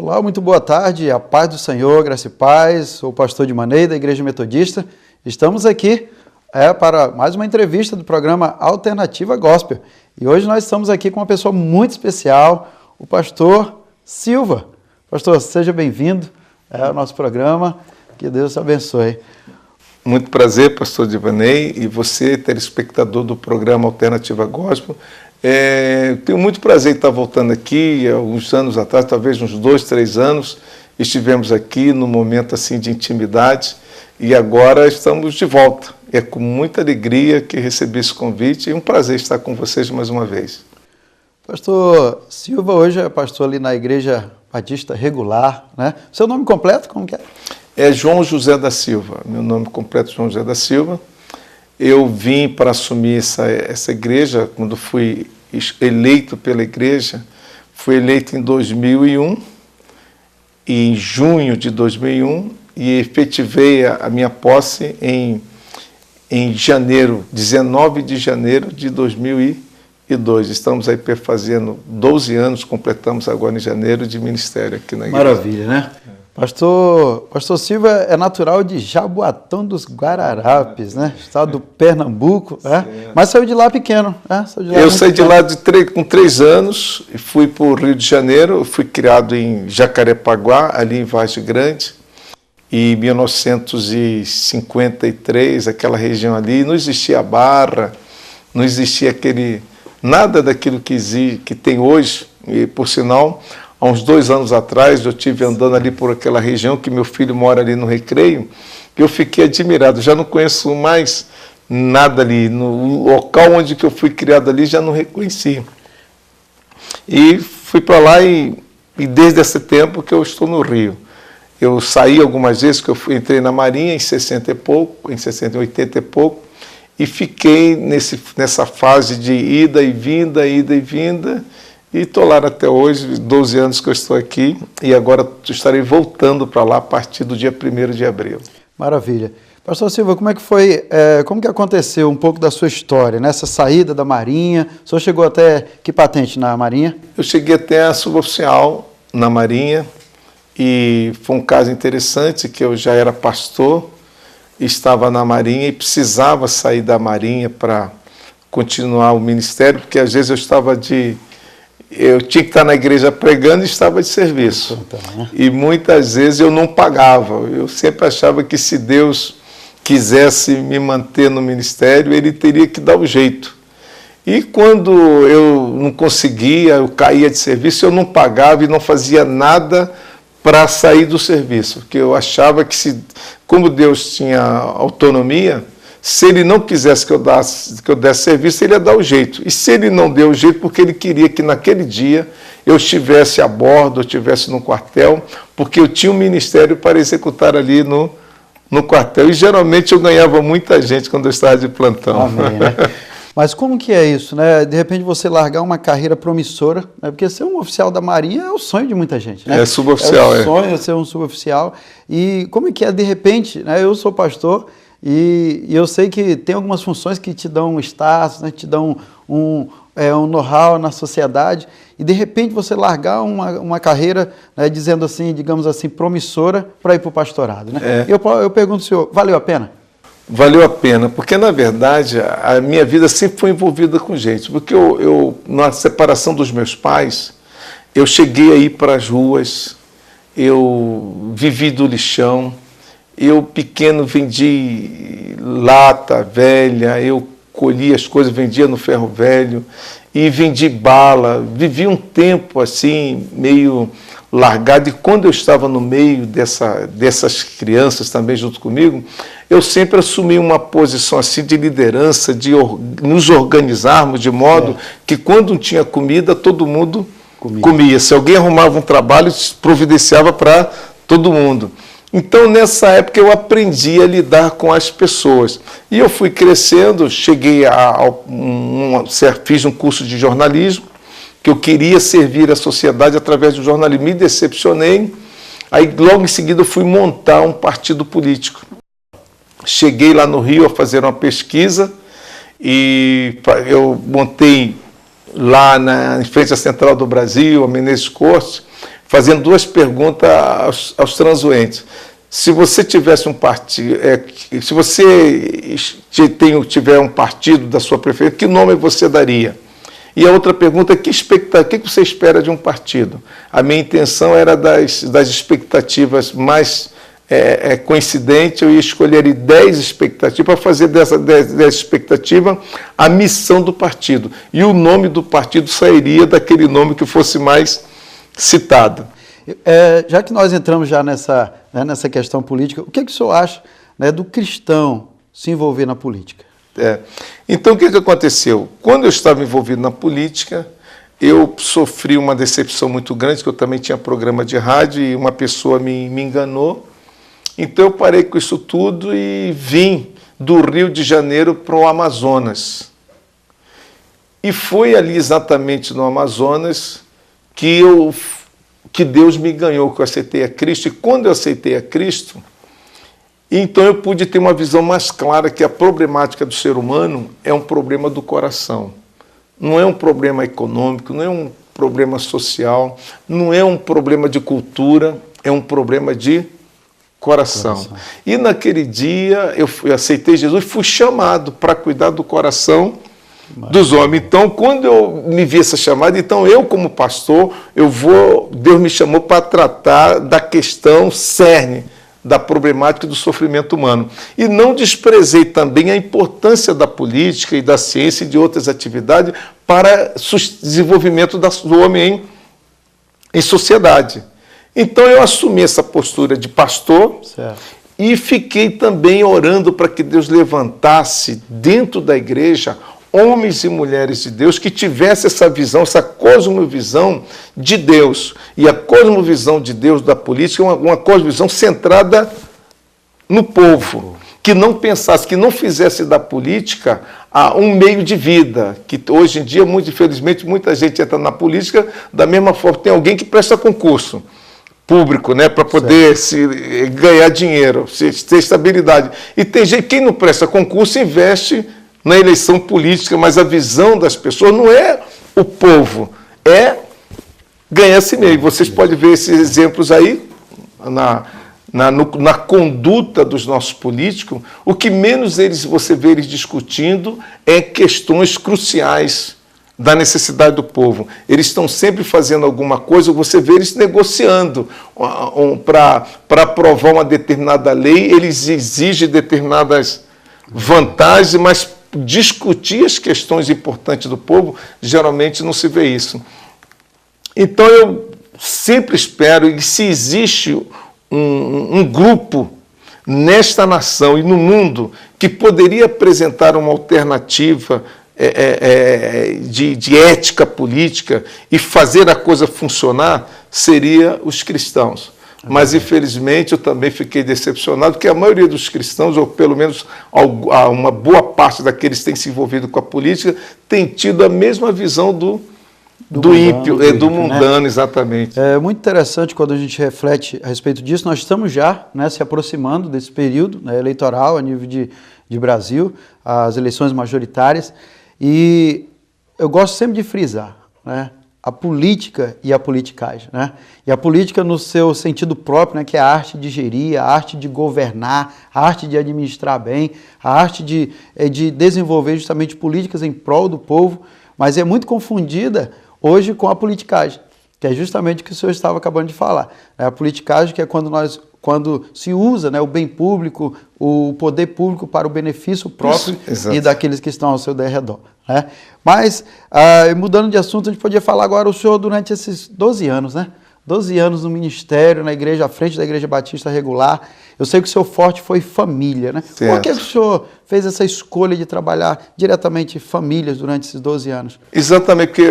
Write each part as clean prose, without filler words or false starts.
Olá, muito boa tarde, a paz do Senhor, graça e paz, sou o pastor de Maneio da Igreja Metodista. Estamos aqui para mais uma entrevista do programa Alternativa Gospel. E hoje nós estamos aqui com uma pessoa muito especial, o pastor Silva. Pastor, seja bem-vindo ao nosso programa, que Deus te abençoe. Muito prazer, pastor Divanei, e você, telespectador do programa Alternativa Gospel. Tenho muito prazer em estar voltando aqui. Há uns anos atrás, talvez uns 2, 3 anos, estivemos aqui num momento assim de intimidade e agora estamos de volta. É com muita alegria que recebi esse convite e um prazer estar com vocês mais uma vez. Pastor Silva hoje é pastor ali na Igreja Batista Regular, né? Seu nome completo, como que é? É João José da Silva, meu nome completo é João José da Silva. Eu vim para assumir essa igreja, quando fui eleito pela igreja, fui eleito em 2001, e em junho de 2001, e efetivei a minha posse em janeiro, 19 de janeiro de 2002. Estamos aí fazendo 12 anos, completamos agora em janeiro de ministério aqui na igreja. Maravilha, né? Pastor Silva é natural de Jaboatão dos Guararapes, né? Estado do Pernambuco, mas saiu de lá pequeno. Eu saí de lá com 3 anos e fui para o Rio de Janeiro. Fui criado em Jacarepaguá, ali em Vargem Grande. E em 1953, aquela região ali, não existia Barra, não existia nada daquilo que tem hoje. E, por sinal, há uns 2 anos atrás, eu estive andando ali por aquela região, que meu filho mora ali no Recreio, e eu fiquei admirado. Já não conheço mais nada ali. No local onde que eu fui criado ali, já não reconheci. E fui para lá e desde esse tempo que eu estou no Rio. Eu saí algumas vezes, que eu entrei na Marinha em 60 e pouco, em 80 e pouco, e fiquei nessa fase de ida e vinda, e estou lá até hoje, 12 anos que eu estou aqui, e agora estarei voltando para lá a partir do dia 1º de abril. Maravilha. Pastor Silva, como é que foi, como que aconteceu um pouco da sua história, nessa saída da Marinha? O senhor chegou até que patente na Marinha? Eu cheguei até a suboficial na Marinha, e foi um caso interessante, que eu já era pastor, estava na Marinha e precisava sair da Marinha para continuar o ministério, porque às vezes eu tinha que estar na igreja pregando e estava de serviço. E muitas vezes eu não pagava. Eu sempre achava que se Deus quisesse me manter no ministério, Ele teria que dar o jeito. E quando eu não conseguia, eu caía de serviço, eu não pagava e não fazia nada para sair do serviço. Porque eu achava que, como Deus tinha autonomia, se Ele não quisesse que eu desse serviço, Ele ia dar o jeito. E se Ele não deu o jeito, porque Ele queria que naquele dia eu estivesse a bordo, eu estivesse no quartel, porque eu tinha um ministério para executar ali no quartel. E geralmente eu ganhava muita gente quando eu estava de plantão. Amém, né? Mas como que é isso, né? De repente você largar uma carreira promissora, né? Porque ser um oficial da Marinha é o sonho de muita gente, né? É suboficial, é o sonho de ser um suboficial. E como é que é, de repente, né? Eu sou pastor, e eu sei que tem algumas funções que te dão um status, né, te dão um know-how na sociedade, e de repente você largar uma carreira, né, dizendo assim, digamos assim, promissora para ir para o pastorado. Né? Eu pergunto ao senhor, valeu a pena? Valeu a pena, porque na verdade a minha vida sempre foi envolvida com gente, porque eu na separação dos meus pais, eu cheguei a ir para as ruas, eu vivi do lixão. Eu, pequeno, vendi lata velha, eu colhia as coisas, vendia no ferro velho, e vendi bala. Vivi um tempo assim, meio largado, e quando eu estava no meio dessas crianças também junto comigo, eu sempre assumi uma posição assim de liderança, de nos organizarmos de modo que quando não tinha comida, todo mundo comia. Se alguém arrumava um trabalho, providenciava para todo mundo. Então, nessa época, eu aprendi a lidar com as pessoas. E eu fui crescendo, fiz um curso de jornalismo, que eu queria servir a sociedade através do jornalismo. Me decepcionei, aí logo em seguida eu fui montar um partido político. Cheguei lá no Rio a fazer uma pesquisa, e eu montei lá em frente à Central do Brasil, a Menezes Cortes, fazendo duas perguntas aos transuentes. Se você tivesse um partido, se você tiver um partido da sua preferência, que nome você daria? E a outra pergunta, o que você espera de um partido? A minha intenção era das expectativas mais coincidentes, eu ia escolher 10 expectativas para fazer dessas 10 expectativas a missão do partido. E o nome do partido sairia daquele nome que fosse mais citado. Já que nós entramos já nessa questão política, o que o senhor acha, né, do cristão se envolver na política? Então, o que aconteceu? Quando eu estava envolvido na política, eu sofri uma decepção muito grande, que eu também tinha programa de rádio e uma pessoa me enganou. Então, eu parei com isso tudo e vim do Rio de Janeiro para o Amazonas. E foi ali exatamente no Amazonas que Deus me ganhou, que eu aceitei a Cristo. E quando eu aceitei a Cristo, então eu pude ter uma visão mais clara que a problemática do ser humano é um problema do coração. Não é um problema econômico, não é um problema social, não é um problema de cultura, é um problema de coração. E naquele dia eu aceitei Jesus e fui chamado para cuidar do coração dos homens. Então, quando eu me vi essa chamada, então eu como pastor, Deus me chamou para tratar da questão cerne da problemática do sofrimento humano. E não desprezei também a importância da política e da ciência e de outras atividades para o desenvolvimento do homem em sociedade. Então eu assumi essa postura de pastor. Certo. E fiquei também orando para que Deus levantasse dentro da igreja homens e mulheres de Deus que tivessem essa visão, essa cosmovisão de Deus. E a cosmovisão de Deus da política é uma cosmovisão centrada no povo, que não pensasse, que não fizesse da política um meio de vida, que hoje em dia, muito infelizmente, muita gente entra na política, da mesma forma tem alguém que presta concurso público, né, para poder ganhar dinheiro, ter estabilidade. E tem gente, quem não presta concurso, investe na eleição política, mas a visão das pessoas não é o povo, é ganhar esse meio. Vocês podem ver esses exemplos aí na conduta dos nossos políticos. O que menos você vê eles discutindo é questões cruciais da necessidade do povo. Eles estão sempre fazendo alguma coisa, você vê eles negociando para aprovar uma determinada lei, eles exigem determinadas vantagens, mas discutir as questões importantes do povo, geralmente não se vê isso. Então eu sempre espero, e se existe um grupo nesta nação e no mundo que poderia apresentar uma alternativa de ética política e fazer a coisa funcionar, seria os cristãos. Mas, infelizmente, eu também fiquei decepcionado, porque a maioria dos cristãos, ou pelo menos uma boa parte daqueles que têm se envolvido com a política, tem tido a mesma visão do ímpio, do mundano, né? Exatamente. É muito interessante quando a gente reflete a respeito disso. Nós estamos já, né, se aproximando desse período, né, eleitoral a nível de Brasil, as eleições majoritárias, e eu gosto sempre de frisar, né, a política e a politicagem, né? E a política no seu sentido próprio, né, que é a arte de gerir, a arte de governar, a arte de administrar bem, a arte de desenvolver justamente políticas em prol do povo, mas é muito confundida hoje com a politicagem, que é justamente o que o senhor estava acabando de falar. A politicagem que é quando se usa, né, o bem público, o poder público para o benefício próprio e daqueles que estão ao seu derredor, né? Mas, mudando de assunto, a gente podia falar agora o senhor durante esses 12 anos, né? 12 anos no ministério, na igreja, à frente da Igreja Batista Regular. Eu sei que o seu forte foi família, né? Certo. Por que o senhor fez essa escolha de trabalhar diretamente famílias durante esses 12 anos? Exatamente, porque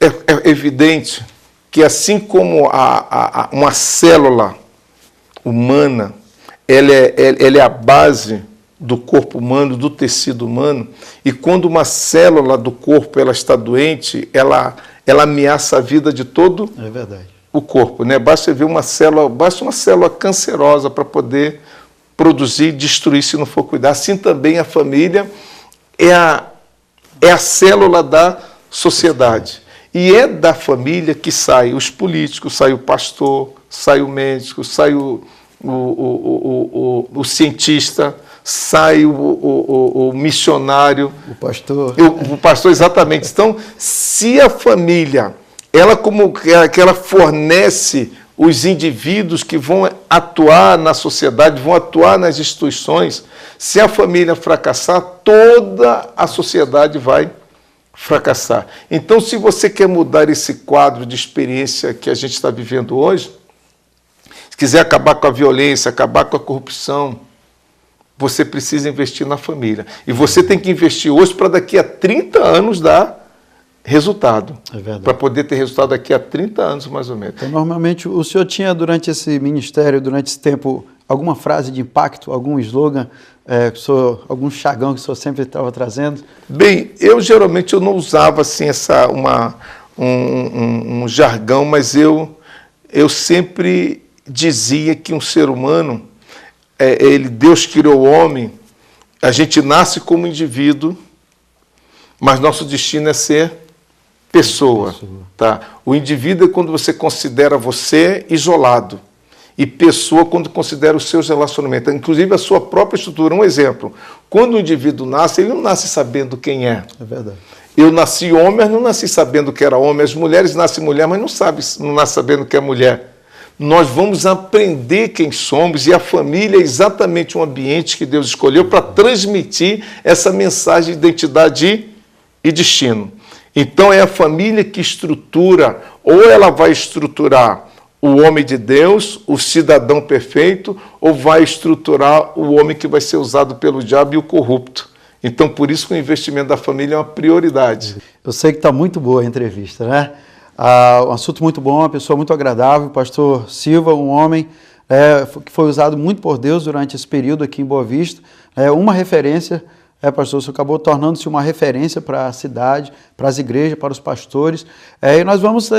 é evidente que assim como uma célula humana, ela é a base do corpo humano, do tecido humano, e quando uma célula do corpo ela está doente, ela ameaça a vida de todo o corpo, né? Basta ver uma célula cancerosa para poder produzir e destruir se não for cuidar. Assim também a família é a célula da sociedade. E é da família que sai os políticos, sai o pastor, sai o médico, sai o cientista, sai o missionário. O pastor. O pastor, exatamente. Então, se a família, ela fornece os indivíduos que vão atuar na sociedade, vão atuar nas instituições, se a família fracassar, toda a sociedade vai fracassar. Então, se você quer mudar esse quadro de experiência que a gente está vivendo hoje, se quiser acabar com a violência, acabar com a corrupção, você precisa investir na família. E você tem que investir hoje para daqui a 30 anos dar resultado. É verdade. Para poder ter resultado daqui a 30 anos, mais ou menos. Então, normalmente, o senhor tinha, durante esse ministério, durante esse tempo, alguma frase de impacto, algum slogan, algum chagão que o senhor sempre estava trazendo? Bem, eu geralmente não usava assim, um jargão, mas eu sempre dizia que um ser humano, Deus criou o homem, a gente nasce como indivíduo, mas nosso destino é ser pessoa. Tá? O indivíduo é quando você considera você isolado, e pessoa quando considera os seus relacionamentos, inclusive a sua própria estrutura. Um exemplo, quando o indivíduo nasce, ele não nasce sabendo quem é. É verdade. Eu nasci homem, mas não nasci sabendo que era homem. As mulheres nascem mulher, mas não nascem sabendo que é mulher. Nós vamos aprender quem somos, e a família é exatamente um ambiente que Deus escolheu para transmitir essa mensagem de identidade e destino. Então é a família que estrutura, ou ela vai estruturar o homem de Deus, o cidadão perfeito, ou vai estruturar o homem que vai ser usado pelo diabo e o corrupto. Então, por isso que o investimento da família é uma prioridade. Eu sei que está muito boa a entrevista, né? Um assunto muito bom, uma pessoa muito agradável, o pastor Silva, um homem que foi usado muito por Deus durante esse período aqui em Boa Vista, uma referência, pastor, você acabou tornando-se uma referência para a cidade, para as igrejas, para os pastores, e nós vamos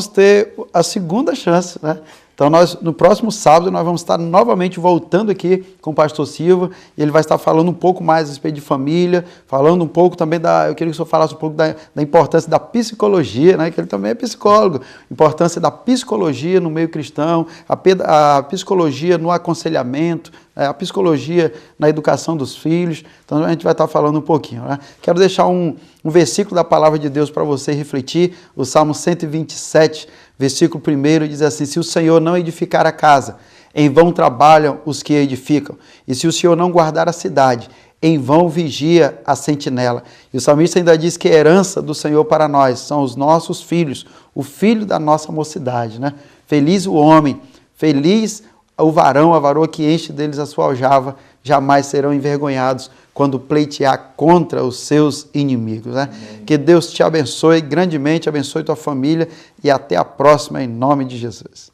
ter a segunda chance, né? Então, no próximo sábado, nós vamos estar novamente voltando aqui com o pastor Silva, e ele vai estar falando um pouco mais a respeito de família, falando um pouco também eu queria que o senhor falasse um pouco da importância da psicologia, né, que ele também é psicólogo, importância da psicologia no meio cristão, a psicologia no aconselhamento, a psicologia na educação dos filhos. Então, a gente vai estar falando um pouquinho, né? Quero deixar um versículo da palavra de Deus para você refletir, o Salmo 127, versículo 1 diz assim: se o Senhor não edificar a casa, em vão trabalham os que a edificam. E se o Senhor não guardar a cidade, em vão vigia a sentinela. E o salmista ainda diz que a herança do Senhor para nós são os nossos filhos, o filho da nossa mocidade, né? Feliz o homem, feliz o varão, a varoa que enche deles a sua aljava, jamais serão envergonhados quando pleitear contra os seus inimigos, né? Que Deus te abençoe grandemente, abençoe tua família, e até a próxima, em nome de Jesus.